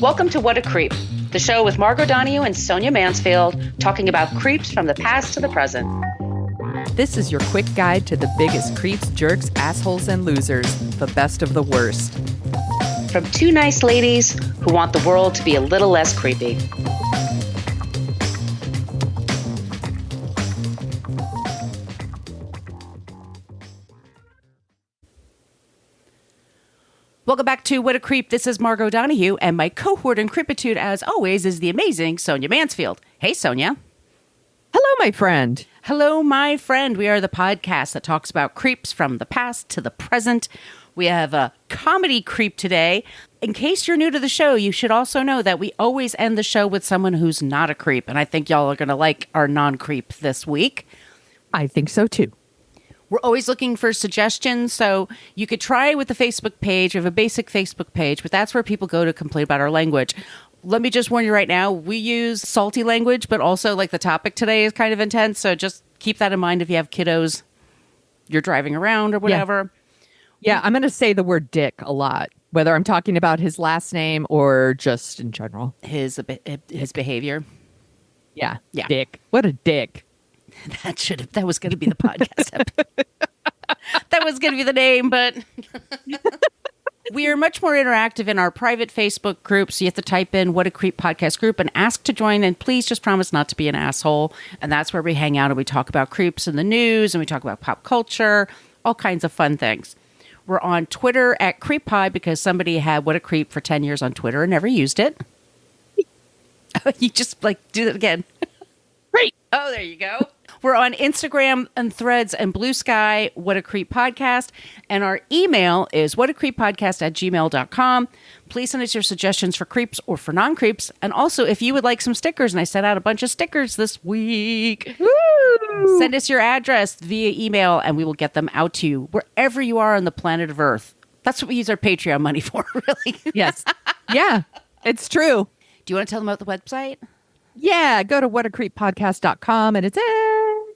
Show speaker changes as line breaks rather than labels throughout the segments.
Welcome to What a Creep, the show with Margot Donohue and Sonia Mansfield, talking about creeps from the past to the present.
This is your quick guide to the biggest creeps, jerks, assholes, and losers, the best of the worst.
From two nice ladies who want the world to be a little less creepy. Welcome back to What a Creep. This is Margot Donohue, and my cohort in creepitude, as always, is the amazing Sonia Mansfield. Hey, Sonia.
Hello, my friend.
Hello, my friend. We are the podcast that talks about creeps from the past to the present. We have a comedy creep today. In case you're new to the show, you should also know that we always end the show with someone who's not a creep, and I think y'all are going to like our non-creep this week.
I think so, too.
We're always looking for suggestions, so you could try with the Facebook page. We have a basic Facebook page, but that's where people go to complain about our language. Let me just warn you right now, we use salty language, but also like the topic today is kind of intense, so just keep that in mind if you have kiddos, you're driving around or whatever.
Yeah, I'm going to say the word dick a lot, whether I'm talking about his last name or just in general.
His behavior.
Yeah, dick. What a dick.
That was going to be the podcast episode. That was going to be the name, but we are much more interactive in our private Facebook group. So you have to type in What a Creep Podcast group and ask to join. And please just promise not to be an asshole. And that's where we hang out and we talk about creeps in the news and we talk about pop culture, all kinds of fun things. We're on Twitter at CreepPod because somebody had What a Creep for 10 years on Twitter and never used it. You just do it again.
Great.
Oh, there you go. We're on Instagram and Threads and Blue Sky, What a Creep Podcast. And our email is whatacreeppodcast@gmail.com. Please send us your suggestions for creeps or for non-creeps. And also, if you would like some stickers, and I sent out a bunch of stickers this week,
Woo!
Send us your address via email and we will get them out to you wherever you are on the planet of Earth. That's what we use our Patreon money for, really.
Yes. Yeah, it's true.
Do you want to tell them about the website?
Yeah, go to whatacreeppodcast.com and it's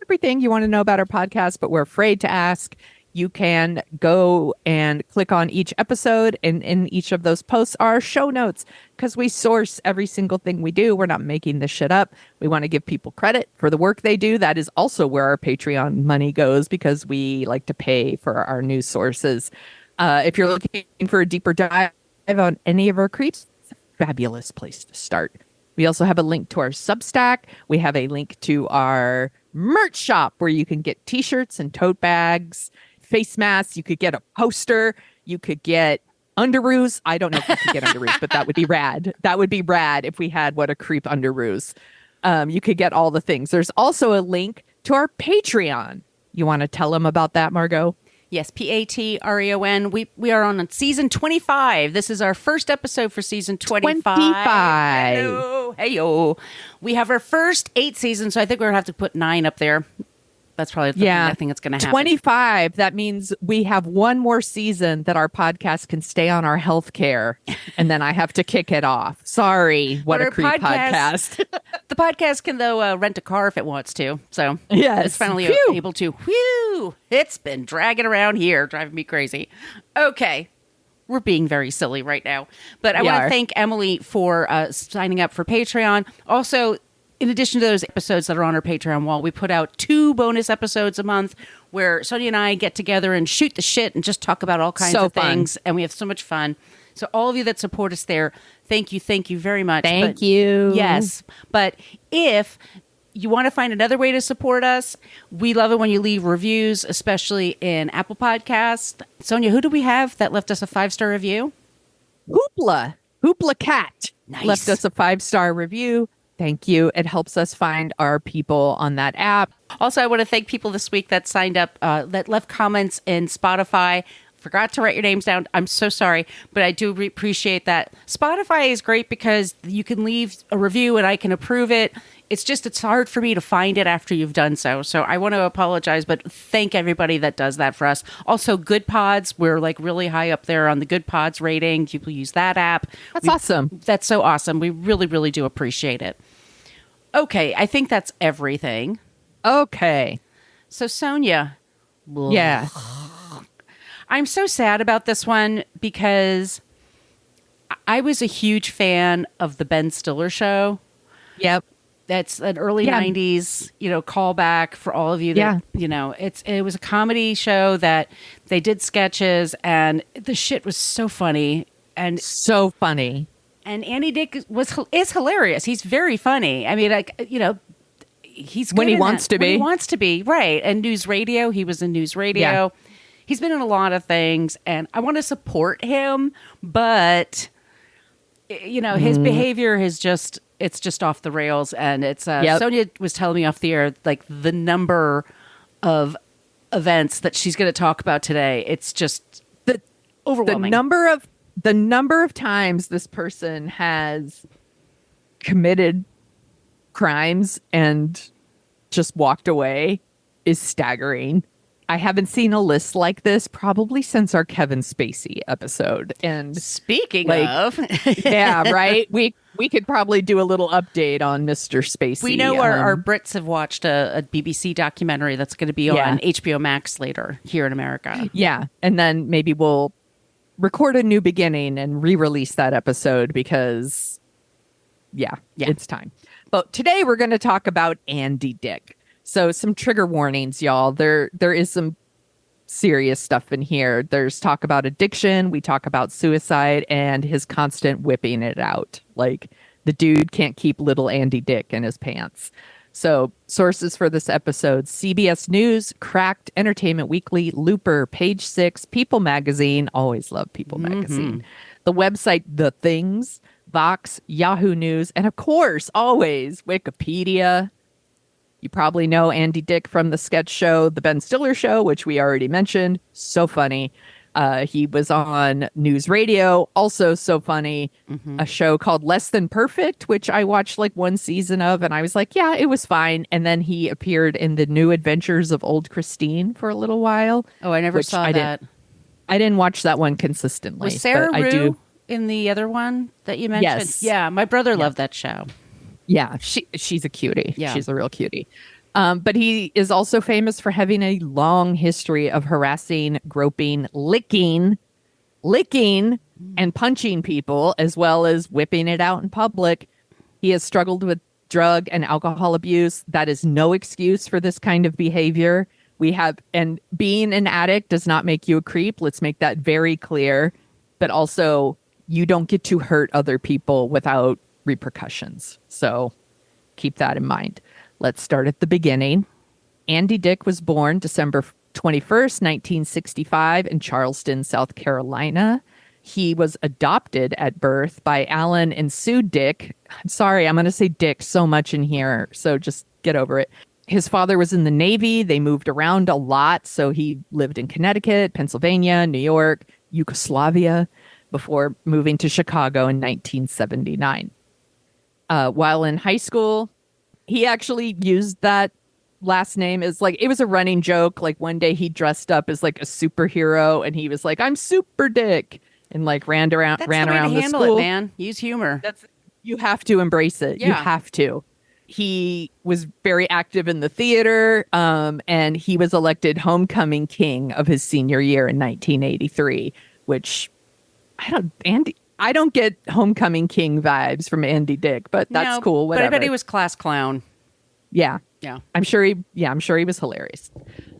everything you want to know about our podcast, but we're afraid to ask. You can go and click on each episode, and in each of those posts are show notes because we source every single thing we do. We're not making this shit up. We want to give people credit for the work they do. That is also where our Patreon money goes because we like to pay for our news sources. If you're looking for a deeper dive on any of our creeps, it's a fabulous place to start. We also have a link to our Substack. We have a link to our merch shop where you can get t-shirts and tote bags, face masks. You could get a poster. You could get underoos. I don't know if you could get underoos, but that would be rad. That would be rad if we had What a Creep underoos. You could get all the things. There's also a link to our Patreon. You want to tell them about that, Margot?
Yes, Patreon. We are on season 25. This is our first episode for season 25.
25.
Hello. Hey-yo. We have our first 8 seasons, so I think we're going to have to put 9 up there. That's probably the thing I think it's going to happen.
25. That means we have one more season that our podcast can stay on our health care, and then I have to kick it off. Sorry, What a Creep podcast.
The podcast can, though, rent a car if it wants to. So
yes,
it's finally able to. Whew! It's been dragging around here, driving me crazy. Okay. We're being very silly right now. But I want to thank Emily for signing up for Patreon. Also, in addition to those episodes that are on our Patreon wall, we put out 2 bonus episodes a month where Sonia and I get together and shoot the shit and just talk about all kinds of things. And we have so much fun. So all of you that support us there, thank you very much.
Thank you.
Yes. But if you want to find another way to support us, we love it when you leave reviews, especially in Apple Podcasts. Sonia, who do we have that left us a 5-star review?
Hoopla Cat left us a 5-star review. Thank you. It helps us find our people on that app.
Also, I want to thank people this week that signed up, that left comments in Spotify. Forgot to write your names down. I'm so sorry, but I do appreciate that. Spotify is great because you can leave a review and I can approve it. It's hard for me to find it after you've done so. So I want to apologize, but thank everybody that does that for us. Also, Good Pods. We're really high up there on the Good Pods rating. People use that app.
That's awesome.
That's so awesome. We really, really do appreciate it. Okay, I think that's everything.
Okay.
So, Sonia.
Yeah.
I'm so sad about this one because I was a huge fan of the Ben Stiller show.
Yep.
That's an early
Yeah.
90s, callback for all of you
Yeah.
that, it was a comedy show that they did sketches and the shit was so funny. And
So funny.
Andy Dick is hilarious. He's very funny. I mean, he's good
When he
in
wants
that.
to be.
When he wants to be, right. And NewsRadio, he was in NewsRadio.
Yeah.
He's been in a lot of things and I want to support him, but his behavior is it's just off the rails. And it's Sonia was telling me off the air, like the number of events that she's going to talk about today. It's just overwhelming.
The number of times this person has committed crimes and just walked away is staggering. I haven't seen a list like this probably since our Kevin Spacey episode. And
speaking
like,
of,
yeah, right. We could probably do a little update on Mr. Spacey.
We know our Brits have watched a BBC documentary that's going to be on HBO Max later here in America.
Yeah, and then maybe we'll record a new beginning and re-release that episode because, yeah, it's time. But today we're going to talk about Andy Dick. So some trigger warnings, y'all. There is some serious stuff in here. There's talk about addiction. We talk about suicide and his constant whipping it out. Like the dude can't keep little Andy Dick in his pants. So sources for this episode: CBS News, Cracked, Entertainment Weekly, Looper, Page Six, People Magazine. Always love People Magazine. The website The Things, Vox, Yahoo News, and of course, always Wikipedia. You probably know Andy Dick from the sketch show, The Ben Stiller Show, which we already mentioned. So funny. He was on NewsRadio, also so funny. A show called Less Than Perfect, which I watched like one season of, and I was like, yeah, it was fine. And then he appeared in The New Adventures of Old Christine for a little while.
Oh, I never saw that.
I didn't watch that one consistently.
Was Sarah
but
Rue in the other one that you mentioned?
Yes.
Yeah, my brother loved that show.
Yeah, she's a cutie.
Yeah.
She's a real cutie. But he is also famous for having a long history of harassing, groping, licking, and punching people, as well as whipping it out in public. He has struggled with drug and alcohol abuse. That is no excuse for this kind of behavior. And being an addict does not make you a creep. Let's make that very clear. But also, you don't get to hurt other people without repercussions. So keep that in mind. Let's start at the beginning. Andy Dick was born December 21st, 1965 in Charleston, South Carolina. He was adopted at birth by Alan and Sue Dick. I'm sorry, I'm going to say Dick so much in here, so just get over it. His father was in the Navy. They moved around a lot, so he lived in Connecticut, Pennsylvania, New York, Yugoslavia, before moving to Chicago in 1979. While in high school, he actually used that last name as like, it was a running joke. Like one day he dressed up as like a superhero and he was like, I'm Super Dick, and like ran around
the handle
school.
It, man. Use humor.
You have to embrace it.
Yeah.
You have to. He was very active in the theater, and he was elected homecoming king of his senior year in 1983, which I don't get homecoming king vibes from Andy Dick, but that's cool. Whatever.
But I bet he was class clown.
Yeah.
Yeah.
I'm sure he was hilarious.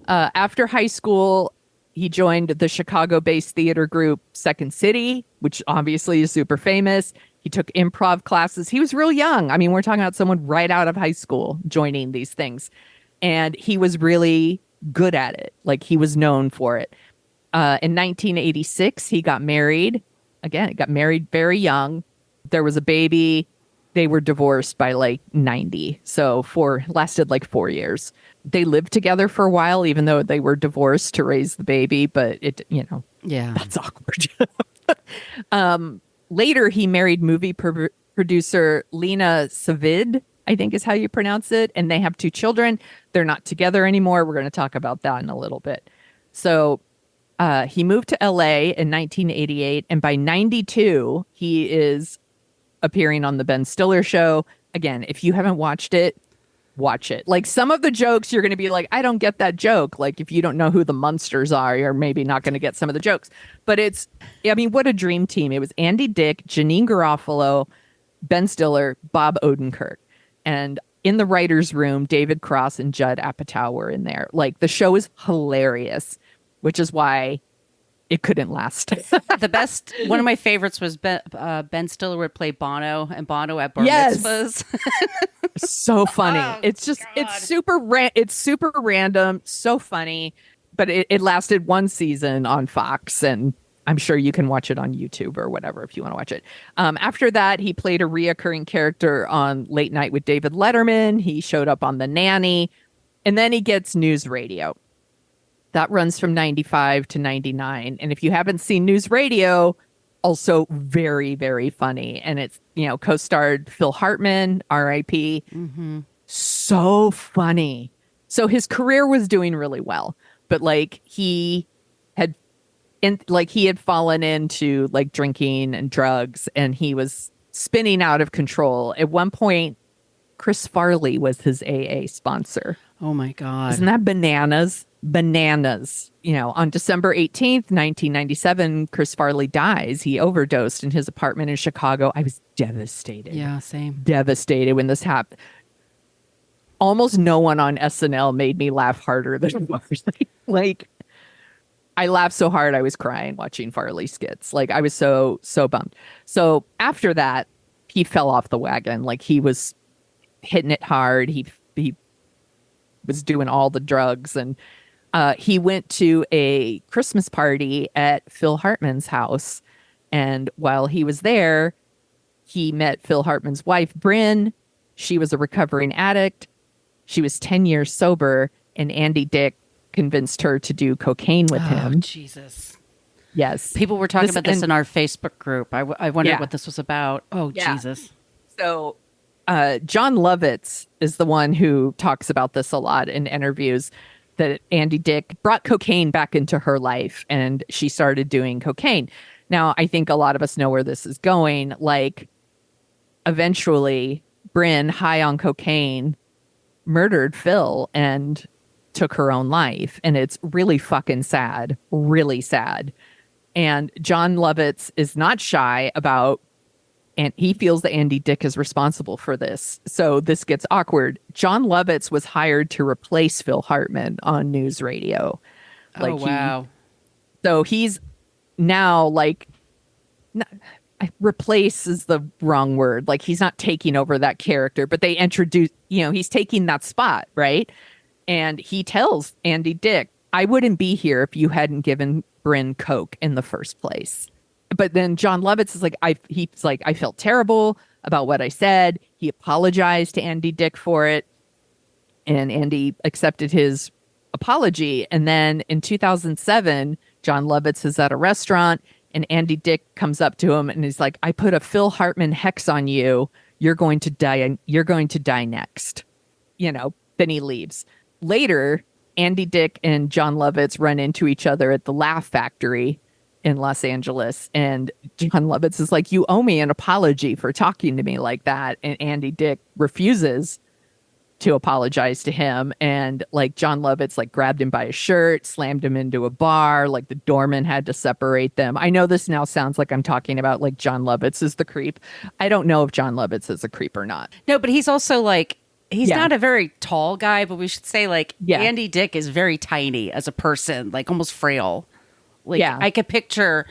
After high school, he joined the Chicago-based theater group Second City, which obviously is super famous. He took improv classes. He was real young. I mean, we're talking about someone right out of high school joining these things. And he was really good at it. Like, he was known for it. In 1986, he got married. Again, he got married very young. There was a baby. They were divorced by like 90. So lasted like 4 years. They lived together for a while, even though they were divorced to raise the baby. But that's awkward. Later, he married movie producer Lena Savid, I think is how you pronounce it. And they have 2 children. They're not together anymore. We're going to talk about that in a little bit. So he moved to LA in 1988. And by 92, he is appearing on the Ben Stiller Show. Again, if you haven't watched it, watch it. Like some of the jokes, you're going to be like, I don't get that joke. Like if you don't know who the Munsters are, you're maybe not going to get some of the jokes. But I mean, what a dream team. It was Andy Dick, Janine Garofalo, Ben Stiller, Bob Odenkirk. And in the writer's room, David Cross and Judd Apatow were in there. Like the show is hilarious, which is why it couldn't last.
The best, one of my favorites was Ben Stiller would play Bono, and Bono at bar
Yes.
mitzvahs.
So funny.
Oh,
It's just,
God.
it's super random, so funny. But it lasted one season on Fox, and I'm sure you can watch it on YouTube or whatever if you want to watch it. After that, he played a reoccurring character on Late Night with David Letterman. He showed up on The Nanny, and then he gets NewsRadio. That runs from 95 to 99. And if you haven't seen NewsRadio, also very, very funny. And it's, co-starred Phil Hartman, R.I.P.
Mm-hmm.
So funny. So his career was doing really well, but like he had fallen into like drinking and drugs, and he was spinning out of control. At one point, Chris Farley was his AA sponsor.
Oh my God.
Isn't that bananas? Bananas. On December 18th, 1997, Chris Farley dies. He overdosed in his apartment in Chicago. I was devastated.
Yeah, same.
Devastated when this happened. Almost no one on SNL made me laugh harder than Farley. Like, I laughed so hard I was crying watching Farley skits. Like, I was so bummed. So after that, he fell off the wagon. Like, he was hitting it hard. He was doing all the drugs, and he went to a Christmas party at Phil Hartman's house. And while he was there, he met Phil Hartman's wife, Bryn. She was a recovering addict. She was 10 years sober, and Andy Dick convinced her to do cocaine with him.
Jesus.
Yes.
People were talking about this in our Facebook group. I wondered what this was about. Oh,
Yeah.
Jesus.
So John Lovitz is the one who talks about this a lot in interviews, that Andy Dick brought cocaine back into her life and she started doing cocaine. Now, I think a lot of us know where this is going. Like, eventually, Bryn, high on cocaine, murdered Phil and took her own life. And it's really fucking sad, really sad. And John Lovitz is not shy about, and he feels that Andy Dick is responsible for this. So this gets awkward. John Lovitz was hired to replace Phil Hartman on NewsRadio.
Oh, wow.
So he's now like, replace is the wrong word. Like, he's not taking over that character, but they introduce, he's taking that spot, right? And he tells Andy Dick, I wouldn't be here if you hadn't given Bryn coke in the first place. But then John Lovitz is like, I felt terrible about what I said. He apologized to Andy Dick for it, and Andy accepted his apology. And then in 2007, John Lovitz is at a restaurant, and Andy Dick comes up to him and he's like, I put a Phil Hartman hex on you. You're going to die. You're going to die next. Then he leaves. Later, Andy Dick and John Lovitz run into each other at the Laugh Factory in Los Angeles. And John Lovitz is like, you owe me an apology for talking to me like that. And Andy Dick refuses to apologize to him. And like, John Lovitz like grabbed him by his shirt, slammed him into a bar. Like, the doorman had to separate them. I know this now sounds like I'm talking about like John Lovitz is the creep. I don't know if John Lovitz is a creep or not.
No, but he's also like, he's not a very tall guy, but we should say like Andy Dick is very tiny as a person, like almost frail. Like, I could picture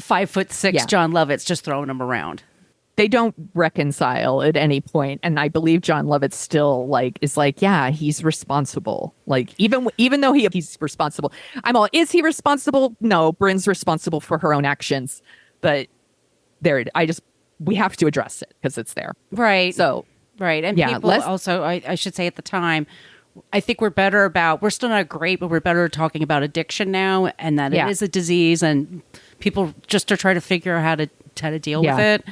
5'6" John Lovitz just throwing him around.
They don't reconcile at any point, and I believe John Lovitz still is like, yeah, he's responsible. Like, even though he's responsible, is he responsible? No, Bryn's responsible for her own actions, but we have to address it because it's there,
right?
So
right, and people also, I should say at the time, I think we're still not great, but we're better talking about addiction now, and that it is a disease, and people just are trying to figure out how to deal with it.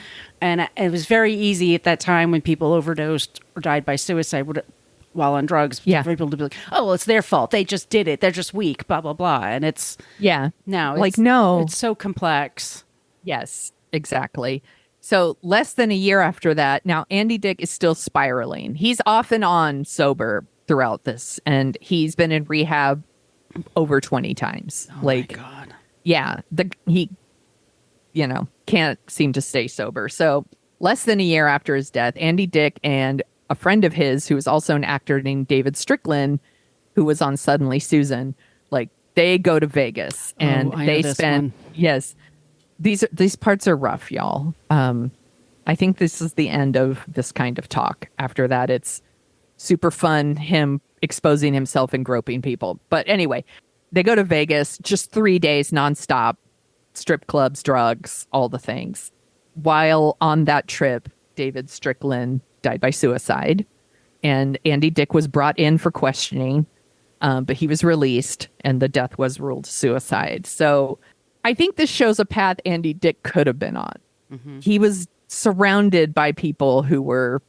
And it was very easy at that time when people overdosed or died by suicide while on drugs for people to be like, oh, well, it's their fault. They just did it. They're just weak, blah, blah, blah. And it's,
no,
it's so complex.
Yes, exactly. So less than a year after that, now Andy Dick is still spiraling. He's off and on sober throughout this, and he's been in rehab over 20 times.
Oh my God.
Yeah, he can't seem to stay sober. So less than a year after his death, Andy Dick and a friend of his, who was also an actor named David Strickland, who was on Suddenly Susan, they go to Vegas and they spend, yes, these parts are rough, y'all. I think this is the end of this kind of talk. After that, it's super fun, him exposing himself and groping people. But anyway, they go to Vegas, just 3 days nonstop, strip clubs, drugs, all the things. While on that trip, David Strickland died by suicide, and Andy Dick was brought in for questioning, but he was released, and the death was ruled suicide. So I think this shows a path Andy Dick could have been on. Mm-hmm. He was surrounded by people who were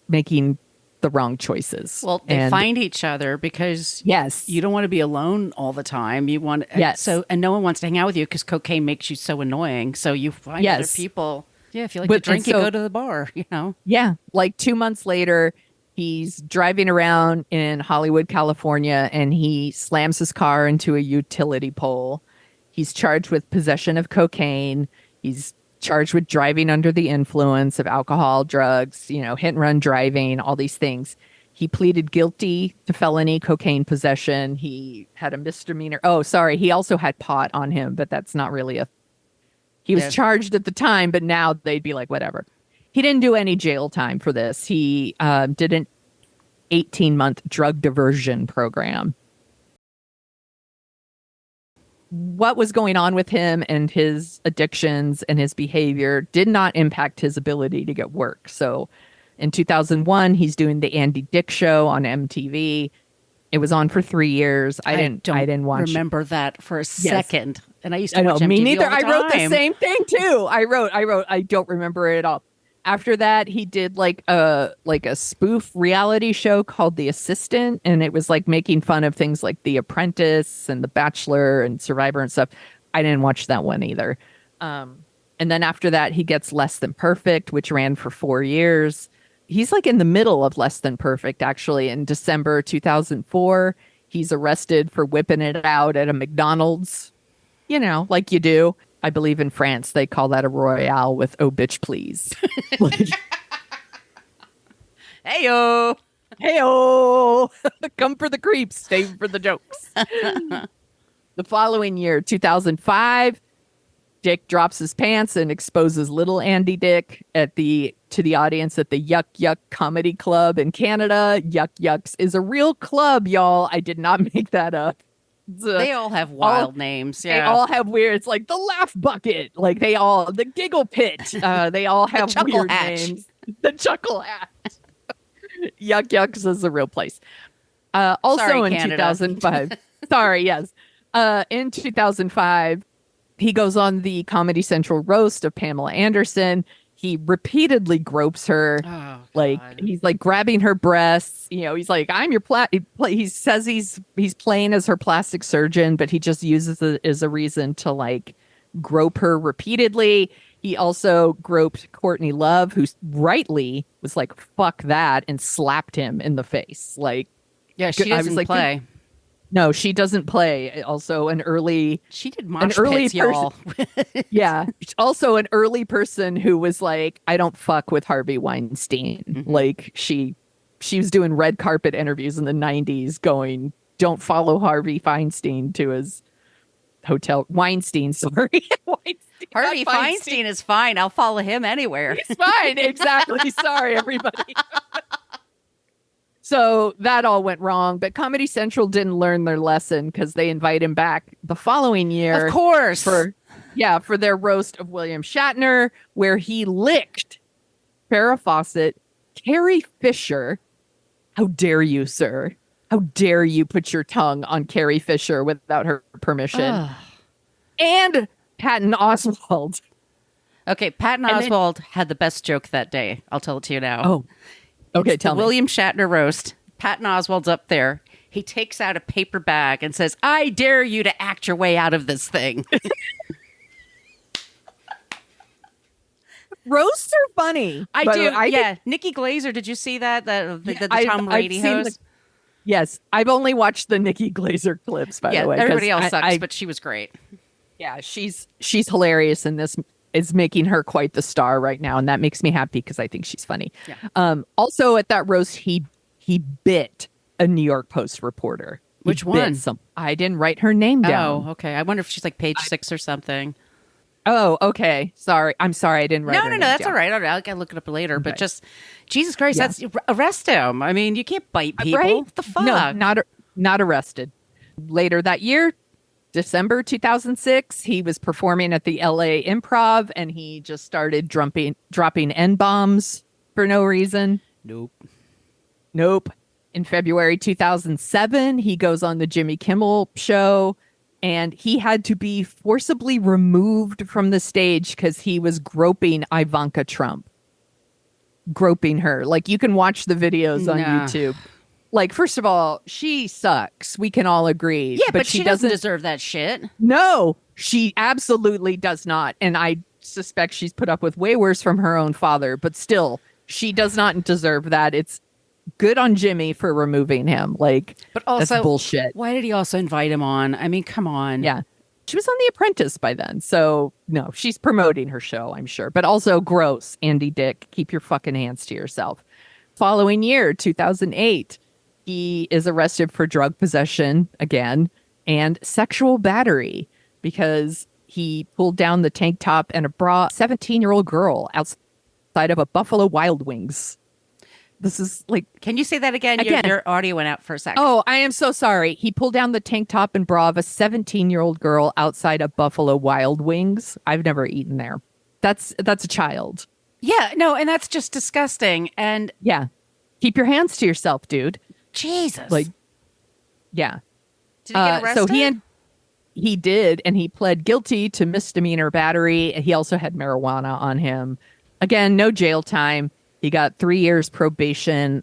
making the wrong choices.
Well, they find each other because you don't want to be alone all the time. You want and no one wants to hang out with you because cocaine makes you so annoying. So you find other people. Yeah, if you like to drink, you go to the bar,
Yeah, 2 months later, he's driving around in Hollywood, California, and he slams his car into a utility pole. He's charged with possession of cocaine. He's charged with driving under the influence of alcohol, drugs, hit and run driving, all these things. He pleaded guilty to felony cocaine possession. He had a misdemeanor. Oh, sorry. He also had pot on him, but that's not really he was charged at the time, but now they'd be like, whatever. He didn't do any jail time for this. He did an 18-month drug diversion program. What was going on with him and his addictions and his behavior did not impact his ability to get work. So in 2001, he's doing the Andy Dick Show on MTV. It was on for 3 years. I didn't watch.
Remember that for a second. And I used to watch MTV
me neither.
all the time.
I wrote the same thing too. I wrote. I don't remember it at all. After that, he did a spoof reality show called The Assistant, and it was making fun of things like The Apprentice and The Bachelor and Survivor and stuff. I didn't watch that one either. And then after that, he gets Less Than Perfect, which ran for 4 years. He's in the middle of Less Than Perfect, actually. In December 2004, he's arrested for whipping it out at a McDonald's, like you do. I believe in France, they call that a Royale with "Oh, bitch, please."
Heyo.
Heyo. Come for the creeps, stay for the jokes. The following year, 2005, Dick drops his pants and exposes little Andy Dick to the audience at the Yuck Yuck Comedy Club in Canada. Yuck Yucks is a real club, y'all. I did not make that up.
They all have wild names. Yeah.
They all have weird. It's like the Laugh Bucket. The Giggle Pit. They all have weird names. The Chuckle Hatch. Yuck Yucks is a real place. Also
Sorry,
in
Canada.
2005. Sorry, yes. In 2005, he goes on the Comedy Central roast of Pamela Anderson. He repeatedly gropes her.
Oh, God.
He's grabbing her breasts. He's like, I'm your he says he's playing as her plastic surgeon, but he just uses it as a reason to grope her repeatedly. He also groped Courtney Love, who rightly was like, fuck that, and slapped him in the face.
Yeah, she doesn't play.
No, she doesn't play. Also,
she did mosh pits, y'all.
Yeah, also an early person who was like, I don't fuck with Harvey Weinstein. Mm-hmm. She was doing red carpet interviews in the 90s, going, don't follow Harvey Feinstein to his hotel. Weinstein, sorry.
Harvey Feinstein is fine. I'll follow him anywhere.
He's fine. Exactly. Sorry, everybody. So that all went wrong, but Comedy Central didn't learn their lesson because they invite him back the following year.
Of course.
For their roast of William Shatner, where he licked Farrah Fawcett, Carrie Fisher. How dare you, sir? How dare you put your tongue on Carrie Fisher without her permission? And Patton Oswalt.
Okay, Patton Oswalt had the best joke that day. I'll tell it to you now.
Oh, okay, tell me.
William Shatner roast. Patton Oswalt's up there. He takes out a paper bag and says, I dare you to act your way out of this thing.
Roasts are funny.
I
but
do.
I
Yeah.
think-
Nikki Glazer, did you see that? The
I've-
Tom
I've
Brady
seen
host?
Yes, I've only watched the Nikki Glazer clips, by
Yeah.
the way. 'Cause
Everybody else sucks, but she was great.
yeah, she's hilarious, and this is making her quite the star right now, and that makes me happy because I think she's funny.
Yeah.
Also at that roast, he bit a New York Post reporter.
Which one?
I didn't write her name down.
Oh, okay. I wonder if she's like page 6 or something.
Oh, okay. Sorry. I'm sorry. I didn't write her name
That's
down.
all right. I'll look it up later. But
Okay.
just, Jesus Christ,
Yeah.
that's arrest him. I mean, you can't bite people.
Right?
What the fuck?
No, not arrested. Later that year, December 2006, he was performing at the LA Improv, and he just started dropping N-bombs for no reason. Nope. In February 2007, he goes on the Jimmy Kimmel show, and he had to be forcibly removed from the stage because he was groping Ivanka Trump. Groping her. Like, you can watch the videos on YouTube. Like, first of all, she sucks. We can all agree.
Yeah, but she doesn't deserve that shit.
No, she absolutely does not. And I suspect she's put up with way worse from her own father, but still, she does not deserve that. It's good on Jimmy for removing him. Like,
but also,
that's bullshit.
Why did he also invite him on? I mean, come on.
Yeah. She was on The Apprentice by then. So, no, she's promoting her show, I'm sure. But also, gross, Andy Dick. Keep your fucking hands to yourself. Following year, 2008, he is arrested for drug possession again and sexual battery because he pulled down the tank top and a bra 17-year-old girl outside of a Buffalo Wild Wings. This is like...
Can you say that again? Your audio went out for a second.
Oh, I am so sorry. He pulled down the tank top and bra of a 17-year-old girl outside of Buffalo Wild Wings. I've never eaten there. That's a child.
Yeah, no, and that's just disgusting. And
yeah, keep your hands to yourself, dude.
Jesus.
Like, yeah.
Did he get arrested?
So he did, and he pled guilty to misdemeanor battery. He also had marijuana on him. Again, no jail time. He got 3 years probation,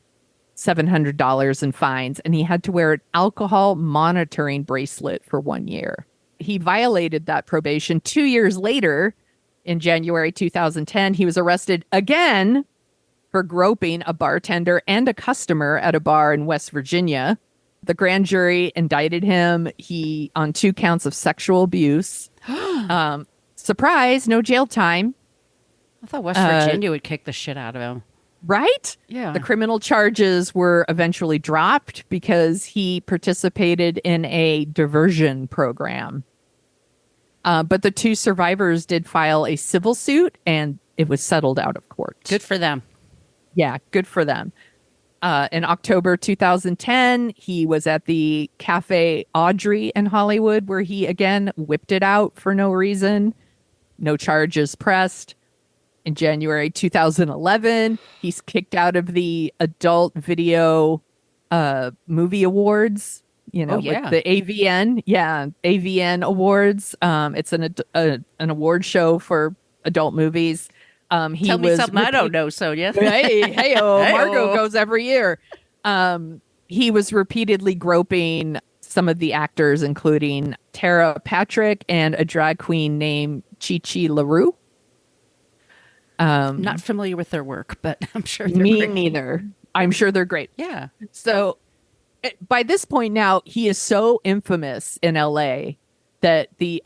$700 in fines, and he had to wear an alcohol monitoring bracelet for 1 year. He violated that probation 2 years later. In January 2010, he was arrested again for groping a bartender and a customer at a bar in West Virginia. The grand jury indicted him on 2 counts of sexual abuse. Surprise, no jail time.
I thought West Virginia would kick the shit out of him.
Right?
Yeah.
The criminal charges were eventually dropped because he participated in a diversion program. But the 2 survivors did file a civil suit, and it was settled out of court.
Good for them.
Yeah, good for them. In October 2010, he was at the Cafe Audrey in Hollywood, where he again whipped it out for no reason. No charges pressed. In January 2011, he's kicked out of the Adult Video Movie Awards. Like the AVN. Yeah, AVN Awards. It's an award show for adult movies.
Tell me something I don't know, Sonia.
Hey, Margot goes every year. He was repeatedly groping some of the actors, including Tara Patrick and a drag queen named Chi Chi LaRue.
Not familiar with their work, but I'm sure they're
Me
great.
neither. I'm sure they're great.
Yeah.
So by this point now, he is so infamous in LA that the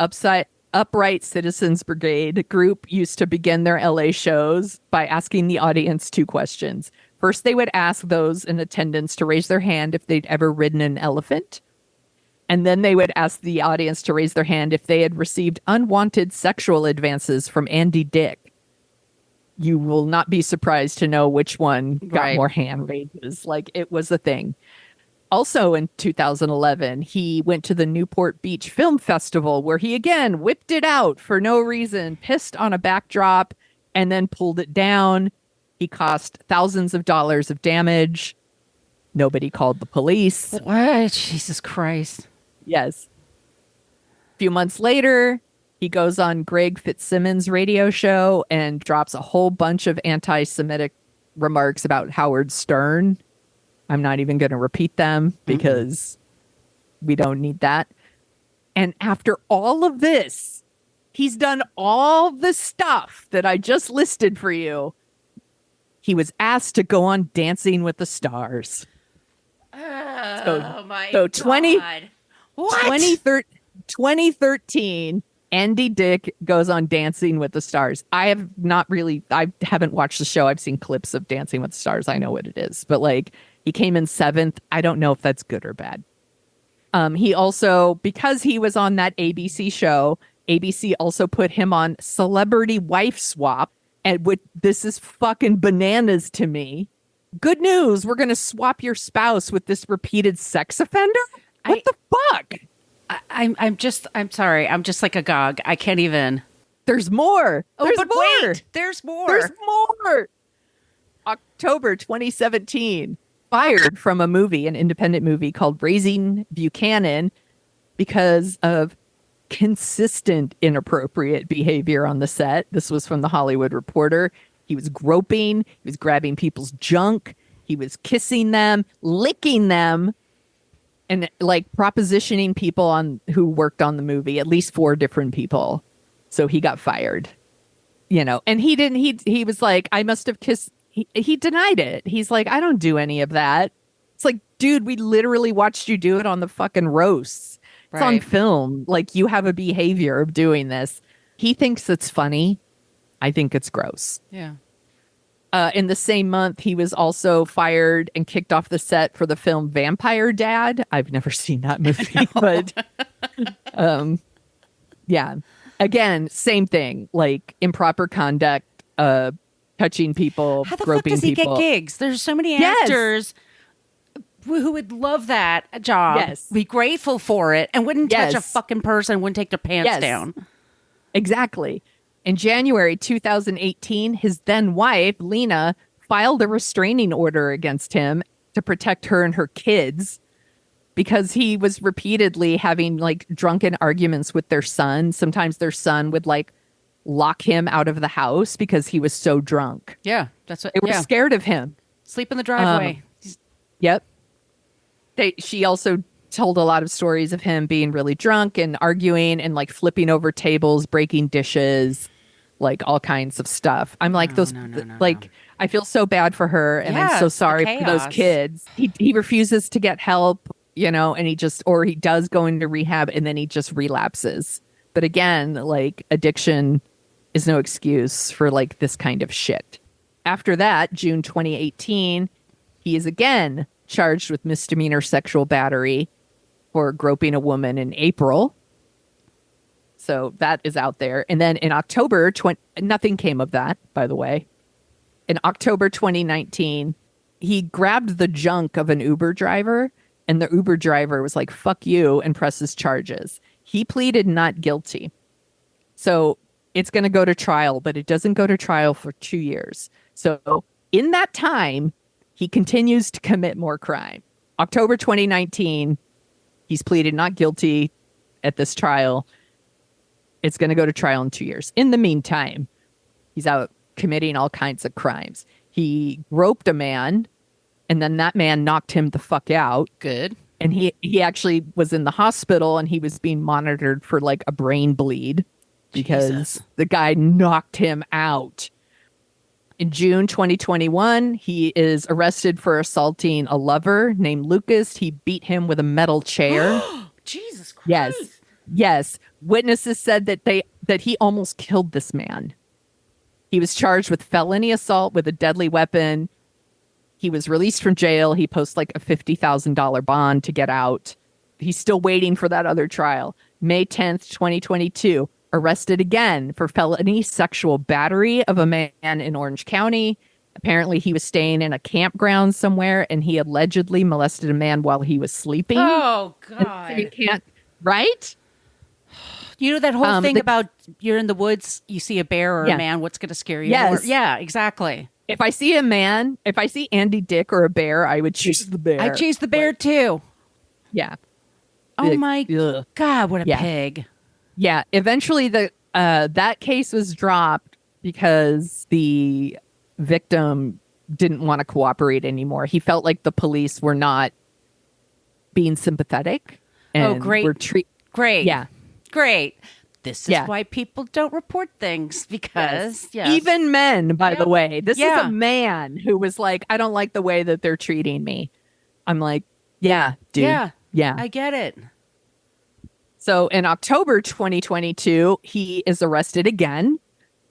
Upright Citizens Brigade group used to begin their LA shows by asking the audience 2 questions. First, they would ask those in attendance to raise their hand if they'd ever ridden an elephant. And then they would ask the audience to raise their hand if they had received unwanted sexual advances from Andy Dick. You will not be surprised to know which one got more hand raises. Like, it was a thing. Also in 2011, he went to the Newport Beach Film Festival, where he again whipped it out for no reason, pissed on a backdrop, and then pulled it down. He caused thousands of dollars of damage. Nobody called the police.
What? Jesus Christ.
Yes. A few months later, he goes on Greg Fitzsimmons' radio show and drops a whole bunch of anti-Semitic remarks about Howard Stern. I'm not even going to repeat them because we don't need that. And after all of this, He's done all the stuff that I just listed for you. He was asked to go on Dancing with the Stars.
Oh my
so
God. What?
2013, Andy Dick goes on Dancing with the Stars. I haven't watched the show. I've seen clips of Dancing with the Stars. I know what it is. But like, he came in 7th. I don't know if that's good or bad. He also, because he was on that ABC show, ABC also put him on Celebrity Wife Swap. And this is fucking bananas to me. Good news, we're going to swap your spouse with this repeated sex offender? What the fuck?
I'm sorry. I'm just like agog. I can't even.
There's more. There's more.
Wait, there's more.
There's more. October 2017, fired from a movie, an independent movie called Raising Buchanan, because of consistent inappropriate behavior on the set. This was from the Hollywood Reporter. He was groping, he was grabbing people's junk, he was kissing them, licking them, and like propositioning people on who worked on the movie, at least 4 different people. So he got fired. You know, and he was like, I must have kissed. He denied it. He's like, I don't do any of that. It's like, dude, we literally watched you do it on the fucking roasts. It's on film. Like, you have a behavior of doing this. He thinks it's funny. I think it's gross.
Yeah.
In the same month, he was also fired and kicked off the set for the film Vampire Dad. I've never seen that movie, but yeah. Again, same thing. Like, improper conduct, touching people,
How the fuck
groping
does he
people.
get gigs? There's so many actors who would love that job, be grateful for it, and wouldn't touch a fucking person, wouldn't take their pants down.
Exactly. In January 2018, his then wife, Lena, filed a restraining order against him to protect her and her kids because he was repeatedly having like drunken arguments with their son. Sometimes their son would like lock him out of the house because he was so drunk.
Yeah, that's what
they were scared of him.
Sleep in the driveway.
Yep. She also told a lot of stories of him being really drunk and arguing and like flipping over tables, breaking dishes, like all kinds of stuff. I'm like, I feel so bad for her, and I'm so sorry for those kids. He refuses to get help, you know, and he does go into rehab and then he just relapses. But again, like, addiction is no excuse for like this kind of shit. After that, June 2018, he is again charged with misdemeanor sexual battery for groping a woman in April. So that is out there. And then in October, nothing came of that, by the way. In October 2019, he grabbed the junk of an Uber driver, and the Uber driver was like, fuck you, and presses charges. He pleaded not guilty. So it's going to go to trial, but it doesn't go to trial for 2 years. So in that time, he continues to commit more crime. October 2019, he's pleaded not guilty at this trial. It's going to go to trial in 2 years. In the meantime, he's out committing all kinds of crimes. He groped a man, and then that man knocked him the fuck out.
Good.
And he actually was in the hospital, and he was being monitored for like a brain bleed because the guy knocked him out. In June 2021, he is arrested for assaulting a lover named Lucas. He beat him with a metal chair.
Jesus Christ.
Yes. Witnesses said that he almost killed this man. He was charged with felony assault with a deadly weapon. He was released from jail. He posts like a $50,000 bond to get out. He's still waiting for that other trial. May 10th, 2022, arrested again for felony sexual battery of a man in Orange County. Apparently, he was staying in a campground somewhere, and he allegedly molested a man while he was sleeping.
Oh, God.
You can't, right?
You know that whole thing about you're in the woods, you see a bear or a man, what's going to scare you more? Yeah, exactly.
If I see Andy Dick or a bear, I would choose the bear.
I choose the bear too.
Yeah.
Oh my God, what a pig.
Yeah. Eventually that case was dropped because the victim didn't want to cooperate anymore. He felt like the police were not being sympathetic. And
great.
Great.
Yeah. Great. This is why people don't report things, because
even men, by the way, this is
Yeah.
a man who was like, I don't like the way that they're treating me. I'm like, yeah, dude. Yeah.
I get it.
So in October 2022, he is arrested again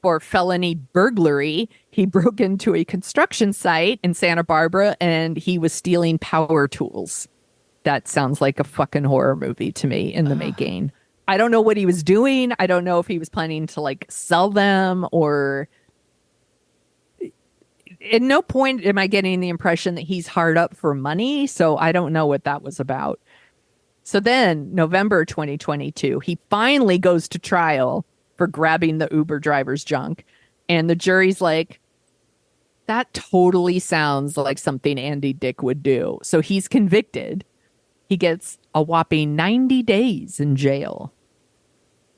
for felony burglary. He broke into a construction site in Santa Barbara and he was stealing power tools. That sounds like a fucking horror movie to me in the making. I don't know what he was doing. I don't know if he was planning to like sell them, or at no point am I getting the impression that he's hard up for money. So I don't know what that was about. So then November 2022, he finally goes to trial for grabbing the Uber driver's junk. And the jury's like, that totally sounds like something Andy Dick would do. So he's convicted. He gets a whopping 90 days in jail.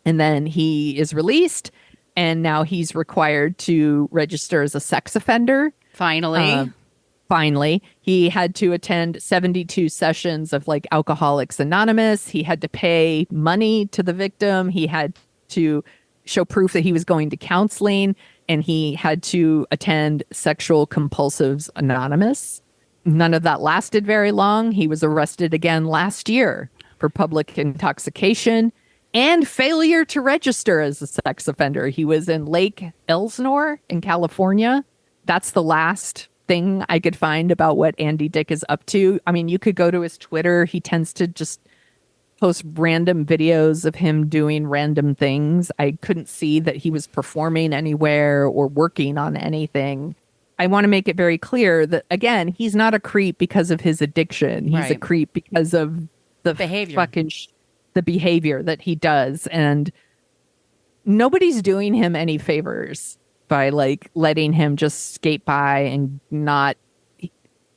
And then he is released. And now he's required to register as a sex offender. Finally, he had to attend 72 sessions of like Alcoholics Anonymous. He had to pay money to the victim. He had to show proof that he was going to counseling, and he had to attend Sexual Compulsives Anonymous. None of that lasted very long. He was arrested again last year for public intoxication and failure to register as a sex offender. He was in Lake Elsinore in California. That's the last thing I could find about what Andy Dick is up to. I mean, you could go to his Twitter. He tends to just post random videos of him doing random things. I couldn't see that he was performing anywhere or working on anything. I want to make it very clear that, again, he's not a creep because of his addiction. He's a creep because of the
behavior.
The behavior that he does. And nobody's doing him any favors by like letting him just skate by and not.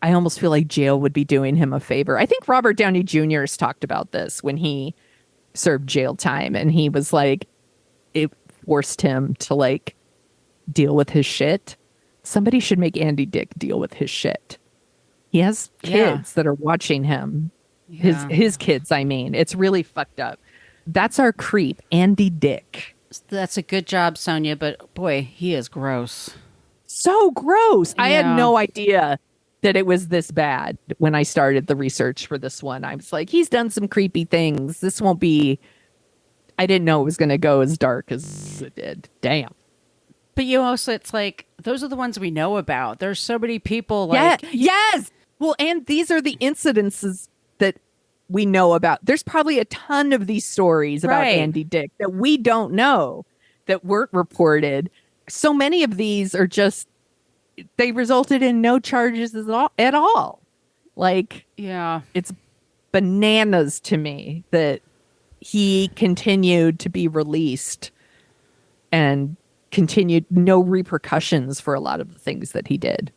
I almost feel like jail would be doing him a favor. I think Robert Downey Jr. has talked about this when he served jail time, and he was like, it forced him to like deal with his shit. Somebody should make Andy Dick deal with his shit. He has kids that are watching him. His kids, I mean. It's really fucked up. That's our creep, Andy Dick.
That's a good job, Sonia, but boy, he is gross.
So gross.
Yeah.
I had no idea that it was this bad when I started the research for this one. I was like, he's done some creepy things. This won't be... I didn't know it was going to go as dark as it did. Damn.
But you also, it's like, those are the ones we know about. There's so many people like...
Yes! Well, and these are the incidences that we know about. There's probably a ton of these stories about Andy Dick that we don't know, that weren't reported. So many of these are just... They resulted in no charges at all. Like, it's bananas to me that he continued to be released and continued no repercussions for a lot of the things that he did.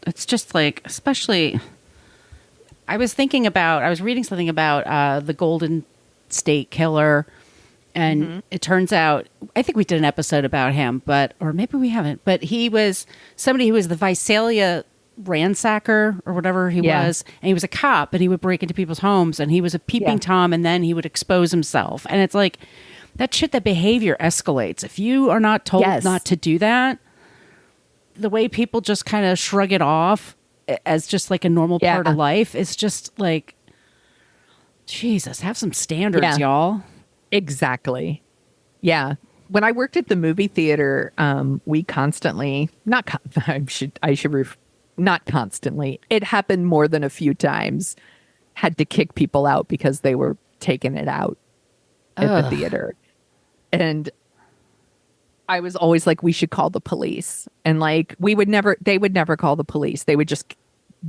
It's just like, especially, I was reading something about the Golden State Killer, and it turns out, I think we did an episode about him, or maybe we haven't, but he was somebody who was the Visalia ransacker or whatever he was, and he was a cop, and he would break into people's homes, and he was a peeping Tom, and then he would expose himself. And it's like, that behavior escalates. If you are not told not to do that, the way people just kind of shrug it off as just like a normal part of life, is just like, Jesus, have some standards, y'all. Exactly.
Yeah. When I worked at the movie theater, we constantly, not constantly, it happened more than a few times, had to kick people out because they were taking it out at the theater. And I was always like, we should call the police. And like, they would never call the police. They would just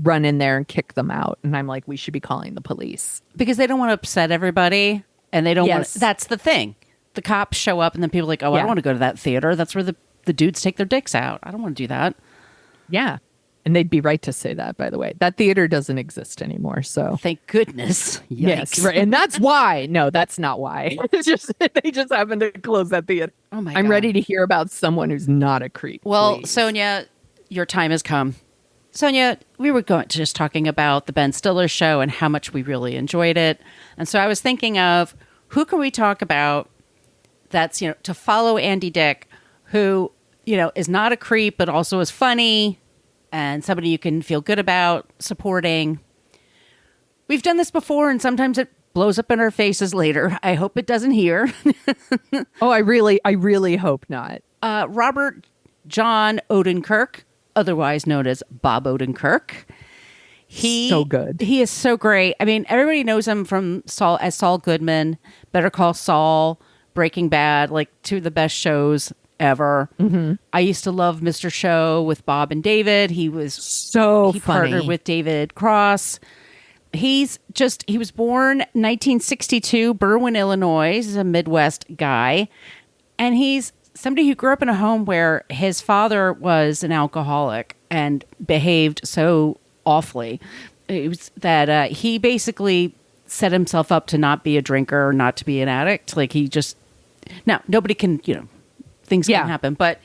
run in there and kick them out. And I'm like, we should be calling the police.
Because they don't want to upset everybody. And they don't want to, that's the thing. The cops show up and then people are like, I don't want to go to that theater. That's where the dudes take their dicks out. I don't want to do that.
Yeah. And they'd be right to say that, by the way. That theater doesn't exist anymore. So
thank goodness. Yikes.
Yes. Right. And that's why. No, that's not why. It's just, they just happened to close that theater.
Oh my God.
I'm ready to hear about someone who's not a creep.
Well,
please.
Sonia, your time has come. Sonia, we were just talking about the Ben Stiller show and how much we really enjoyed it. And so I was thinking of, who can we talk about that's, to follow Andy Dick, who, is not a creep, but also is funny and somebody you can feel good about supporting. We've done this before, and sometimes it blows up in our faces later. I hope it doesn't here.
Oh, I really hope not.
Robert John Odenkirk, otherwise known as Bob Odenkirk.
So good.
He is so great. I mean, everybody knows him from Saul Goodman, Better Call Saul, Breaking Bad, like two of the best shows ever. Mm-hmm. I used to love Mr. Show with Bob and David. He
funny.
Partnered with David Cross. He was born 1962, Berwyn, Illinois. He's a Midwest guy. And he's somebody who grew up in a home where his father was an alcoholic and behaved so awfully. It was that he basically set himself up to not be a drinker, not to be an addict. Like nobody can, things can happen. But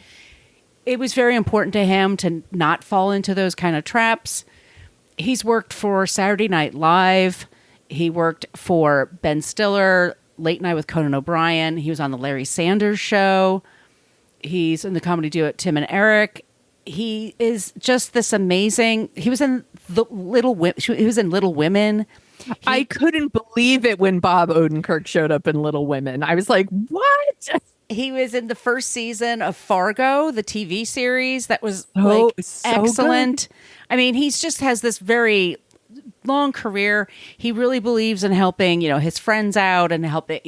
it was very important to him to not fall into those kind of traps. He's worked for Saturday Night Live. He worked for Ben Stiller, Late Night with Conan O'Brien. He was on the Larry Sanders Show. He's in the comedy duo Tim and Eric. He is just this amazing. He was in Little Women.
I couldn't believe it when Bob Odenkirk showed up in Little Women. I was like, what?
He was in the first season of Fargo, the TV series that was
so
excellent.
Good.
I mean, he just has this very long career. He really believes in helping, his friends out and helping,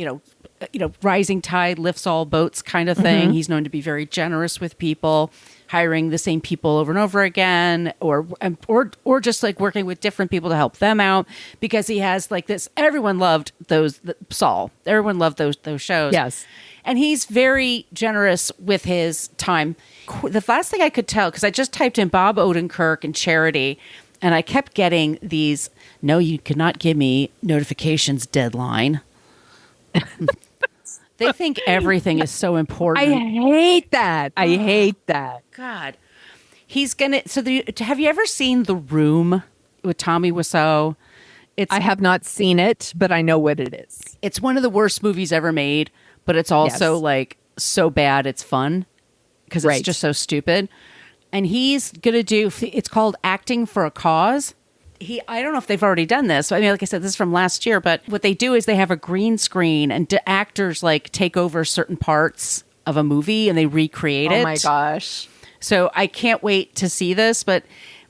rising tide lifts all boats kind of thing. Mm-hmm. He's known to be very generous with people, hiring the same people over and over again, or just like working with different people to help them out, because he has like this. Everyone loved Saul. Everyone loved those shows.
Yes.
And he's very generous with his time. The last thing I could tell, because I just typed in Bob Odenkirk and charity, and I kept getting these, no, you cannot give me notifications deadline. They think everything is so important.
I hate that.
God. Have you ever seen The Room with Tommy Wiseau?
I have not seen it, but I know what it is.
It's one of the worst movies ever made, but it's also like so bad it's fun because it's just so stupid. And he's going to it's called Acting for a Cause. I don't know if they've already done this. I mean, like I said, this is from last year, but what they do is they have a green screen and actors like take over certain parts of a movie and they recreate it.
Oh my gosh.
So I can't wait to see this, but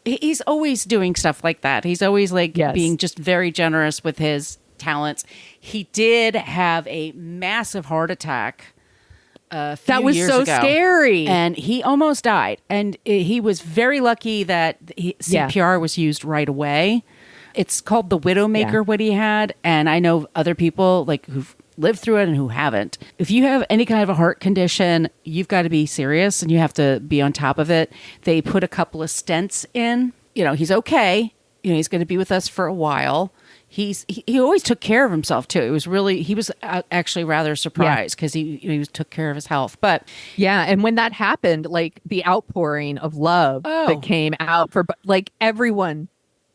he's always doing stuff like that. He's always being just very generous with his talents. He did have a massive heart attack a few
that was
years
so
ago,
scary,
and he almost died. And he was very lucky that CPR was used right away. It's called the Widowmaker, what he had, and I know other people like who've lived through it and who haven't. If you have any kind of a heart condition, you've got to be serious and you have to be on top of it. They put a couple of stents in. He's okay. He's going to be with us for a while. He always took care of himself too. He was actually rather surprised because he took care of his health. But
and when that happened, like the outpouring of love that came out for like anyone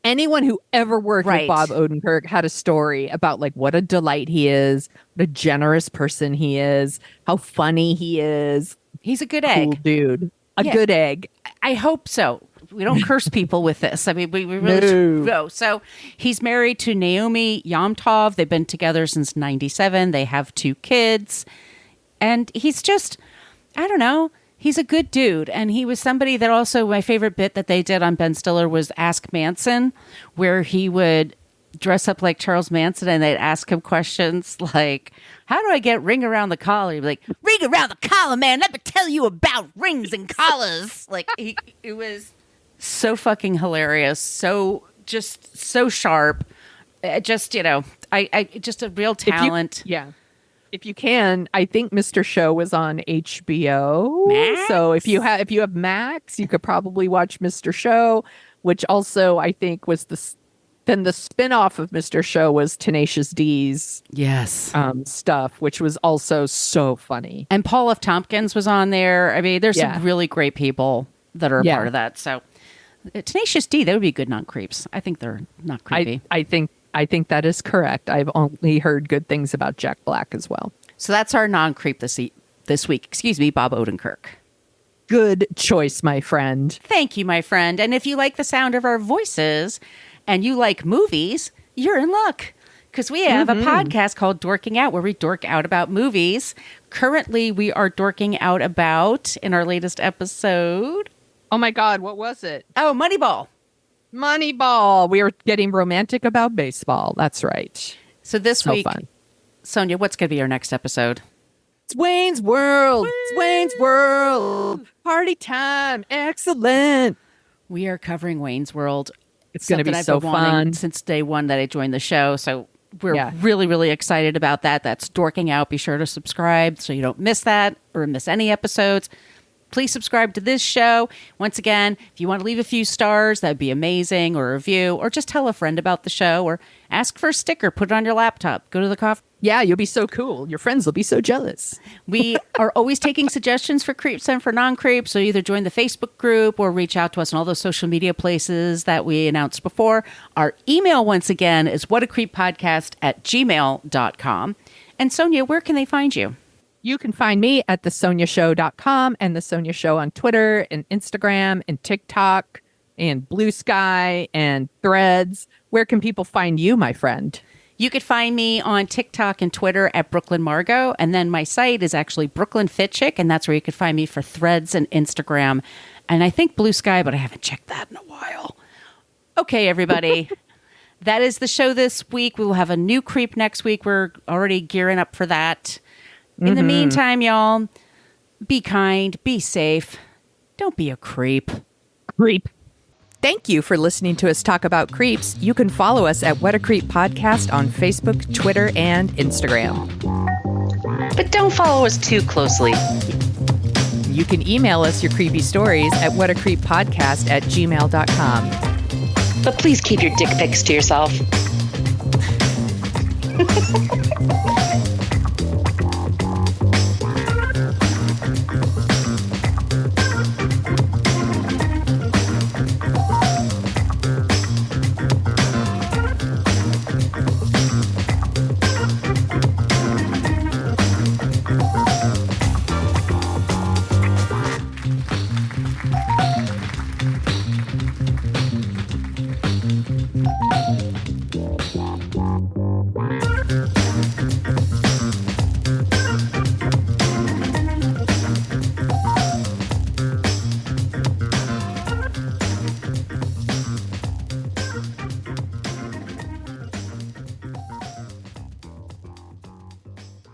who ever worked with Bob Odenkirk had a story about like what a delight he is, what a generous person he is, how funny he is.
He's a good egg,
dude. Good egg.
I hope so. We don't curse people with this. I mean, we really no. So he's married to Naomi Yomtov. They've been together since 1997. They have 2 kids. And he's just, I don't know, he's a good dude. And he was somebody that also, my favorite bit that they did on Ben Stiller was Ask Manson, where he would dress up like Charles Manson and they'd ask him questions like, how do I get ring around the collar? He'd be like, ring around the collar, man. Let me tell you about rings and collars. Like, it was so fucking hilarious. So sharp. Just a real talent.
If you can, I think Mr. Show was on HBO.
Max?
So if you have Max, you could probably watch Mr. Show, which also I think was then the spinoff of Mr. Show was Tenacious D's stuff, which was also so funny.
And Paul F. Tompkins was on there. I mean, there's some really great people that are a part of that. So Tenacious D, they would be good non-creeps. I think they're not creepy.
I think I think that is correct. I've only heard good things about Jack Black as well.
So that's our non-creep this week. Excuse me, Bob Odenkirk.
Good choice, my friend.
Thank you, my friend. And if you like the sound of our voices and you like movies, you're in luck. Because we have a podcast called Dorking Out, where we dork out about movies. Currently, we are dorking out about, in our latest episode...
Oh my God, what was it?
Oh, Moneyball.
Moneyball. We are getting romantic about baseball. That's right.
So this week,
fun.
Sonia, what's going to be our next episode?
It's Wayne's World. Woo! It's Wayne's World. Party time. Excellent.
We are covering Wayne's World.
It's going to be so fun.
Since day one that I joined the show. So we're really, really excited about that. That's Dorking Out. Be sure to subscribe so you don't miss that or miss any episodes. Please subscribe to this show. Once again, if you want to leave a few stars, that'd be amazing, or a review, or just tell a friend about the show, or ask for a sticker, put it on your laptop, go to the coffee.
Yeah, you'll be so cool. Your friends will be so jealous.
We are always taking suggestions for creeps and for non-creeps, so either join the Facebook group or reach out to us on all those social media places that we announced before. Our email, once again, is whatacreeppodcast@gmail.com. And Sonia, where can they find you?
You can find me at thesoniashow.com and The Sonia Show on Twitter and Instagram and TikTok and Blue Sky and Threads. Where can people find you, my friend?
You could find me on TikTok and Twitter at Brooklyn Margot. And then my site is actually Brooklyn Fit Chick. And that's where you could find me for Threads and Instagram. And I think Blue Sky, but I haven't checked that in a while. Okay, everybody. That is the show this week. We will have a new creep next week. We're already gearing up for that. In the meantime, y'all, be kind, be safe. Don't be a creep.
Creep. Thank you for listening to us talk about creeps. You can follow us at What a Creep Podcast on Facebook, Twitter, and Instagram.
But don't follow us too closely.
You can email us your creepy stories at whatacreeppodcast@gmail.com.
But please keep your dick pics to yourself.